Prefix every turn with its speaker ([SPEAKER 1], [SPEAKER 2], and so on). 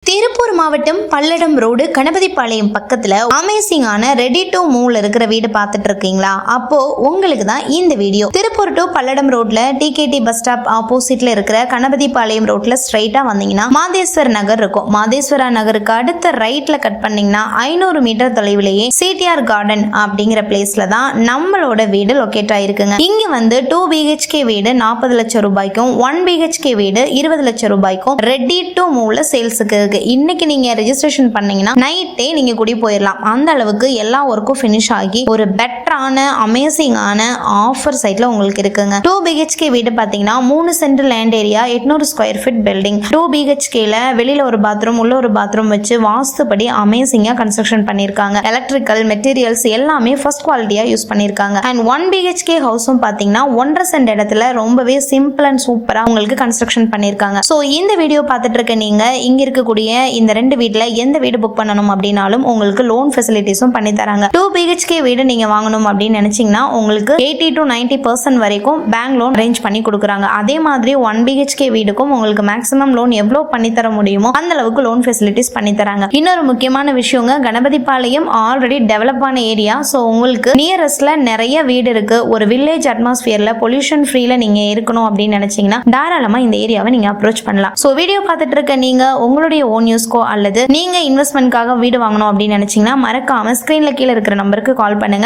[SPEAKER 1] திருப்பூர் மாவட்டம் பல்லடம் ரோடு கணபதிபாளையம் பக்கத்துல அமேசிங்கான ரெடி டு மூவ்ல இருக்கிற வீடு பார்த்துட்டு இருக்கீங்களா? அப்போ உங்களுக்கு தான் இந்த வீடியோ. திருப்பூர் டு பல்லடம் ரோட்ல டிகேடி பஸ் ஸ்டாப் ஆப்போசிட்ல இருக்கிற கணபதிபாளையம் ரோட்ல ஸ்ட்ரைட்டா வந்தீங்கன்னா மாதேஸ்வர் நகர் இருக்கும். மாதேஸ்வரா நகருக்கு அடுத்த ரைட்ல கட் பண்ணீங்கன்னா 500 மீட்டர் தொலைவிலேயே சிடிஆர் கார்டன் அப்படிங்கிற பிளேஸ்ல தான் நம்மளோட வீடு லொகேட் ஆயிருக்குங்க. இங்க வந்து 2 BHK வீடு 40 லட்சம் ரூபாய்க்கும் 1 BHK வீடு 20 லட்சம் ரூபாய்க்கும் ரெடி டு மூவ்ல சேல்ஸுக்கு இருக்கு. இன்னைக்கு நீங்க ரெஜிஸ்ட்ரேஷன் பண்ணீங்கன்னா நைட்டே நீங்க குடி போயிடலாம். அந்த அளவுக்கு எல்லா ஒர்க்கும் ஃபினிஷ் ஆகி ஒரு பெட்டரான அமேசிங்கான ஆஃபர் சைட்ல உங்களுக்கு இருக்குங்க. 2 BHK வீடு பாத்தீங்கன்னா 3 cent land area 800 square feet building. 2 BHKல வெளியில ஒரு பாத்ரூம் உள்ள ஒரு பாத்ரூம் வச்சு வாஸ்துபடி அமேசிங்கா கன்ஸ்ட்ரக்ஷன் பண்ணிருக்காங்க. எலக்ட்ரிக்கல் மெட்டீரியல்ஸ் எல்லாமே ஃபர்ஸ்ட் குவாலிட்டியா யூஸ் பண்ணிருக்காங்க. அண்ட் 1 BHK ஹவுஸும் பாத்தீங்கன்னா 1.5 சென்ட் இடத்துல ரொம்பவே சிம்பிள் அண்ட் சூப்பரா உங்களுக்கு கன்ஸ்ட்ரக்ஷன் பண்ணிருக்காங்க. சோ இந்த வீடியோ பார்த்துட்டு இருக்க நீங்க இங்க இருக்கக்கூடிய இந்த ரெண்டு வீட்ல எந்த வீடு புக் பண்ணணும் அப்படின்னாலும் உங்களுக்கு லோன் ஃபெசிலிட்டிஸும் பண்ணி தராங்க. 2 BHK வீடு நீங்க வாங்கணும் அப்படின்னு நினைச்சீங்கன்னா உங்களுக்கு 80 to 90% வரைக்கும் பேங்க் லோன் அரேஞ்ச் பண்ணி கொடுக்குறாங்க. அதே மாதிரி 1 BHK வீடுக்கும் உங்களுக்கு மேக்ஸிமம் லோன் எவ்வளவு பண்ணி தர முடியுமோ அந்த அளவுக்கு லோன் ஃபெசிலிட்டிஸ் பண்ணி தராங்க. இன்னொரு முக்கியமான விஷயங்க, கணபதிபாளையம் ஆல்ரெடி டெவலப் ஆன ஏரியா. ஸோ உங்களுக்கு நியரஸ்ட்ல நிறைய வீடு இருக்கு. ஒரு வில்லேஜ் அட்மாஸ்பியர்ல பொல்யூஷன் ஃப்ரீல நீங்க இருக்கணும் அப்படின்னு நினைச்சீங்கன்னா தாராளமா இந்த ஏரியாவை நீங்க அப்ரோச் பண்ணலாம். ஸோ வீடியோ பார்த்துட்டு இருக்க நீங்க உங்களுடைய ஓன் யூஸ்க்கோ அல்லது நீங்க இன்வெஸ்ட்மெண்ட்காக வீடு வாங்கணும் அப்படின்னு நினைச்சீங்கன்னா மறக்காம ஸ்கிரீன்ல கீழே இருக்கிற நம்பருக்கு கால் பண்ணுங்க.